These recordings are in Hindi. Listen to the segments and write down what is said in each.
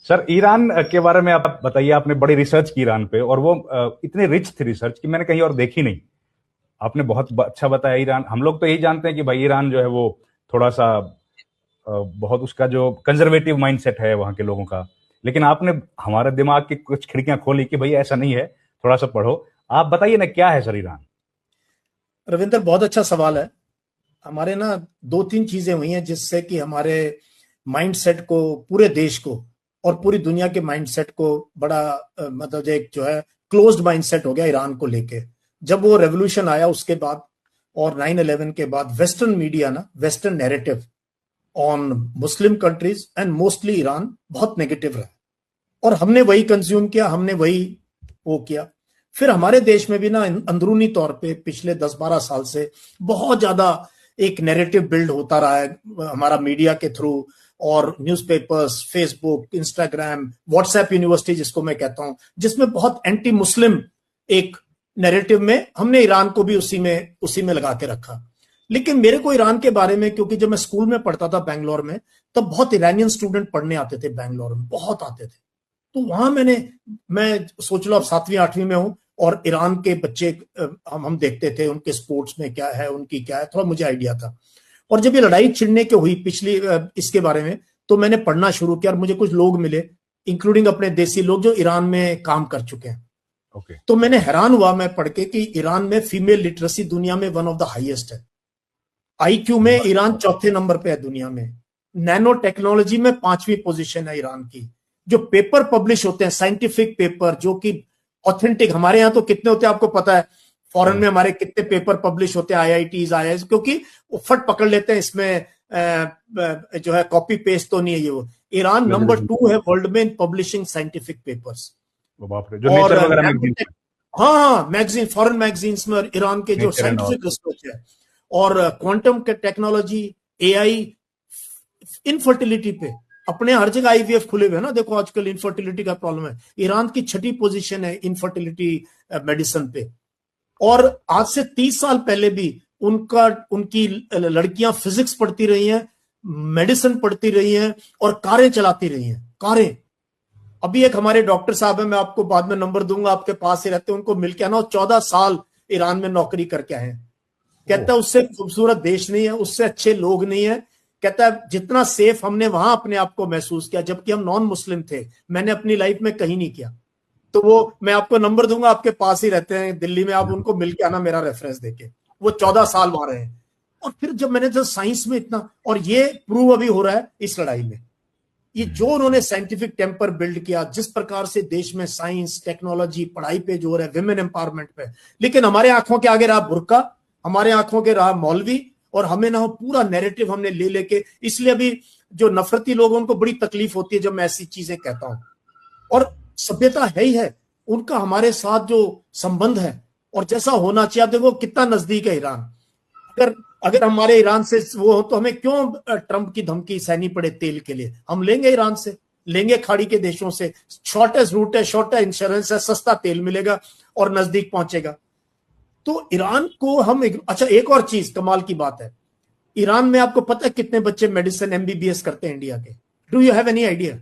सर, ईरान के बारे में आप बताइए। आपने बड़ी रिसर्च की ईरान पे, और वो इतनी रिच थी रिसर्च कि मैंने कहीं और देखी नहीं। आपने बहुत अच्छा बताया। ईरान, हम लोग तो यही जानते हैं कि भाई ईरान जो है वो थोड़ा सा बहुत उसका जो कंजर्वेटिव माइंडसेट है वहां के लोगों का। लेकिन आपने हमारे दिमाग की कुछ खिड़कियां खोली कि भाई ऐसा नहीं है, थोड़ा सा पढ़ो। आप बताइए ना, क्या है सर ईरान? रविंदर, बहुत अच्छा सवाल है। हमारे ना दो तीन चीजें हुई हैं जिससे कि हमारे माइंडसेट को, पूरे देश को और पूरी दुनिया के माइंडसेट को बड़ा मतलब एक जो है क्लोज्ड माइंडसेट हो गया ईरान को लेके। जब वो रेवोल्यूशन आया उसके बाद और 9/11 के बाद वेस्टर्न मीडिया ना, western narrative on Muslim countries and mostly Iran बहुत नेगेटिव रहा और हमने वही कंज्यूम किया, हमने वही वो किया। फिर हमारे देश में भी ना अंदरूनी तौर पे पिछले 10-12 साल से बहुत ज्यादा एक नैरेटिव बिल्ड होता रहा है हमारा मीडिया के थ्रू, और newspapers, Facebook, Instagram, WhatsApp university जिसको मैं कहता हूं, जिसमें बहुत एंटी मुस्लिम एक नैरेटिव में हमने ईरान को भी उसी में लगा के रखा। लेकिन मेरे को ईरान के बारे में, क्योंकि जब मैं स्कूल में पढ़ता था बैंगलोर में, तब बहुत ईरानियन स्टूडेंट पढ़ने आते थे बैंगलोर में, बहुत आते थे। तो वहां मैं सोच लो अब 7वीं 8वीं में हूं और ईरान के बच्चे हम देखते थे, उनके स्पोर्ट्स में क्या है, उनकी क्या है, थोड़ा मुझे आइडिया था। और जब ये लड़ाई छिड़ने की हुई पिछली इसके बारे में, तो मैंने पढ़ना शुरू किया और मुझे कुछ लोग मिले, इंक्लूडिंग अपने देसी लोग जो ईरान में काम कर चुके हैं। ओके। तो मैंने हैरान हुआ मैं पढ़ के कि ईरान में फीमेल लिटरेसी दुनिया में वन ऑफ द हाईएस्ट है। आईक्यू में ईरान चौथे नंबर पे है दुनिया में। नैनो टेक्नोलॉजी में 5वीं पोजीशन है ईरान की। जो पेपर पब्लिश होते हैं, साइंटिफिक पेपर जो कि ऑथेंटिक, हमारे यहाँ तो कितने होते हैं आपको पता है, फॉरेन में हमारे कितने पेपर पब्लिश होते हैं, आईआईटीज, आईआईएस, क्योंकि वो फट पकड़ लेते हैं इसमें जो है कॉपी पेस्ट तो नहीं है ये वो। ईरान नंबर 2 है वर्ल्ड में इन पब्लिशिंग साइंटिफिक पेपर्स। वो बाप रे, जो और नेचर वगैरह मैगजीन में। हाँ हाँ, मैगजीन, फॉरेन मैगजीन्स में ईरान के जो nature and all. Scientific research है, और क्वांटम टेक्नोलॉजी, एआई, इनफर्टिलिटी पे अपने हर जगह आईवीएफ खुले हुए हैं ना। देखो आजकल इनफर्टिलिटी का प्रॉब्लम है, ईरान की 6ठी पोजीशन है इनफर्टिलिटी मेडिसिन पे। और आज से 30 साल पहले भी उनकी लड़कियां फिजिक्स पढ़ती रही हैं, मेडिसिन पढ़ती रही हैं और कारें चलाती रही हैं, कारें। अभी एक हमारे डॉक्टर साहब है, मैं आपको बाद में नंबर दूंगा, आपके पास ही रहते हैं, उनको मिलके आना। 14 साल ईरान में नौकरी करके आए हैं। कहता है उससे खूबसूरत देश नहीं है, उससे अच्छे लोग नहीं है। कहता है जितना सेफ हमने वहां अपने आप को महसूस किया जबकि हम नॉन मुस्लिम थे, मैंने अपनी लाइफ में कहीं नहीं किया। तो वो मैं आपको नंबर दूंगा, आपके पास ही रहते हैं दिल्ली में, आप उनको मिलके आना मेरा रेफरेंस देके। वो 14 साल वहां रहे हैं। और फिर जब मैंने जो साइंस में इतना, और ये प्रूव अभी हो रहा है इस लड़ाई में, ये जो उन्होंने साइंटिफिक टेम्पर बिल्ड किया, जिस प्रकार से देश में साइंस, टेक्नोलॉजी, पढ़ाई पे जोर है, विमेन एम्पावरमेंट पे। लेकिन हमारे आंखों के आगे रहा बुर्का, हमारे आंखों के रहा मौलवी, और हमें ना पूरा नैरेटिव हमने ले लेके, इसलिए अभी जो नफरती लोग हैं उनको बड़ी तकलीफ होती है जब मैं ऐसी चीजें कहता हूं। और सभ्यता है ही है उनका हमारे साथ जो संबंध है, और जैसा होना चाहिए। आप देखो कितना नजदीक है ईरान। अगर अगर हमारे ईरान से वो हो तो हमें क्यों ट्रंप की धमकी सहनी पड़े तेल के लिए? हम लेंगे ईरान से, लेंगे खाड़ी के देशों से। शॉर्टेस्ट रूट है, शॉर्टेस्ट इंश्योरेंस है, सस्ता तेल मिलेगा और नजदीक पहुंचेगा। तो ईरान को हम अच्छा, एक और चीज कमाल की बात है, ईरान में आपको पता है कितने बच्चे मेडिसिन एमबीबीएस करते हैं इंडिया के? Do you have any idea?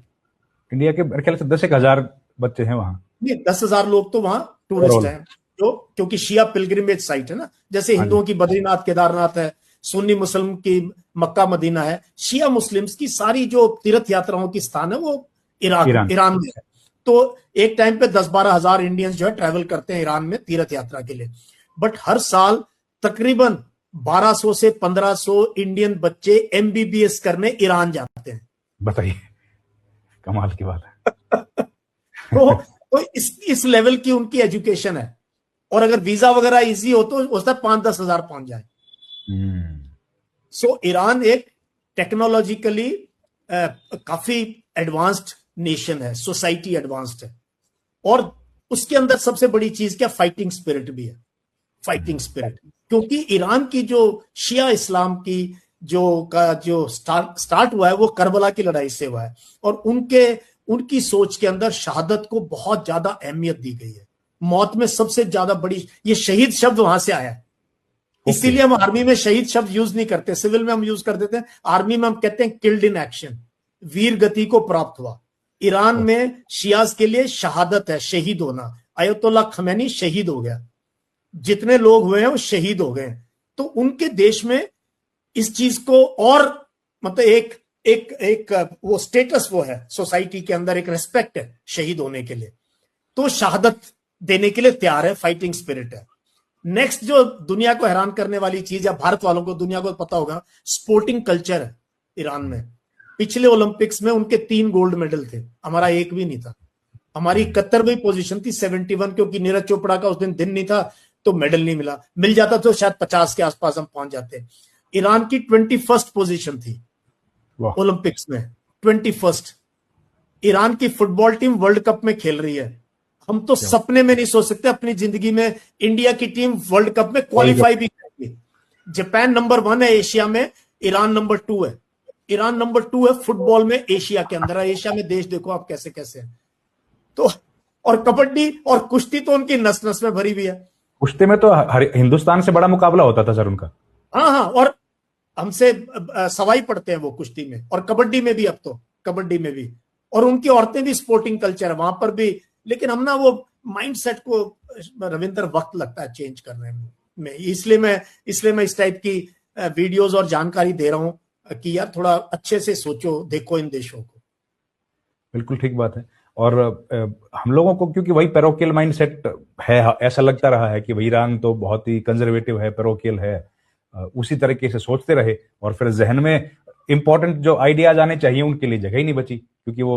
India के मेरे ख्याल से 10-1 हजार बच्चे हैं वहां। नहीं, 10,000 लोग तो वहां टूरिस्ट ओवरऑल। हैं, जो क्योंकि शिया पिलग्रिमेज साइट है ना, जैसे हाँ जी। हिंदुओं की बद्रीनाथ केदारनाथ है, सुन्नी मुस्लिम की मक्का मदीना है, शिया मुस्लिम्स की सारी जो तीर्थ यात्राओं की स्थान है वो ईरान। ईरान में है। तो एक टाइम पे 10-12 हजार इंडियंस जो है ट्रैवल करते हैं ईरान में तीर्थ यात्रा के लिए। बट हर साल तकरीबन 1200 से 1500 इंडियन बच्चे एमबीबीएस करने ईरान जाते हैं। बताइए, कमाल की बात है। तो इस लेवल की उनकी एजुकेशन है। और अगर वीजा वगैरह इजी हो तो हो सकता है 5-10 हजार पहुंच जाए। सो ईरान एक टेक्नोलॉजिकली काफी एडवांस्ड नेशन है, सोसाइटी एडवांस्ड है। और उसके अंदर सबसे बड़ी चीज क्या, फाइटिंग स्पिरिट भी है। फाइटिंग स्पिरिट, क्योंकि ईरान की जो शिया इस्लाम की जो स्टार्ट हुआ है वो करबला की लड़ाई से हुआ है। और उनकी सोच के अंदर शहादत को बहुत ज्यादा अहमियत दी गई है। मौत में सबसे ज्यादा बड़ी, ये शहीद शब्द वहां से आया है। इसीलिए हम आर्मी में शहीद शब्द यूज नहीं करते, सिविल में हम यूज कर देते हैं। आर्मी में हम कहते हैं किल्ड इन एक्शन, वीर गति को प्राप्त हुआ। ईरान में शियाज के लिए शहादत है, शहीद होना। अयतुल्ला खमैनी शहीद हो गया, जितने लोग हुए हैं वो शहीद हो गए। तो उनके देश में इस चीज को और मतलब एक एक एक वो स्टेटस वो है सोसाइटी के अंदर, एक रेस्पेक्ट है शहीद होने के लिए, तो शहादत देने के लिए तैयार है, फाइटिंग स्पिरिट है। नेक्स्ट जो दुनिया को हैरान करने वाली चीज, या भारत वालों को, दुनिया को पता होगा, स्पोर्टिंग कल्चर है ईरान में। पिछले ओलंपिक्स में उनके 3 गोल्ड मेडल थे, हमारा एक भी नहीं था। हमारी 71वीं पोजीशन थी 71, क्योंकि नीरज चोपड़ा का उस दिन नहीं था तो मेडल नहीं मिला, मिल जाता तो शायद 50 के आसपास हम पहुंच जाते। ईरान की 21st पोजीशन थी ओलंपिक्स में, 21st। ईरान की फुटबॉल टीम वर्ल्ड कप में खेल रही है। हम तो सपने में नहीं सोच सकते अपनी जिंदगी में इंडिया की टीम वर्ल्ड कप में क्वालिफाई भी करेगी। जापान नंबर 1 है एशिया में, ईरान नंबर 2 है। ईरान नंबर 2 है फुटबॉल में एशिया के अंदर। एशिया में देश देखो आप कैसे कैसे हैं। तो और कबड्डी और कुश्ती तो उनकी नस नस में भरी हुई है। कुश्ती में तो हिंदुस्तान से बड़ा मुकाबला होता था सर उनका। हाँ, और हमसे सवाई पड़ते हैं वो कुश्ती में, और कबड्डी में भी, अब तो कबड्डी में भी। और उनकी औरतें भी स्पोर्टिंग कल्चर है वहां पर भी। लेकिन हम ना वो माइंडसेट को, रविंदर, वक्त लगता है चेंज करने में। इसलिए मैं इस टाइप की वीडियोस और जानकारी दे रहा हूं कि यार थोड़ा अच्छे से सोचो, देखो इन देशों को। बिल्कुल ठीक बात है। और हम लोगों को क्योंकि वही पैरोकियल माइंडसेट है, ऐसा लगता रहा है कि ईरान तो बहुत ही कंजर्वेटिव है, पैरोकियल है, उसी तरीके से सोचते रहे, और फिर जहन में इंपॉर्टेंट जो आइडियाज आने चाहिए उनके लिए जगह ही नहीं बची, क्योंकि वो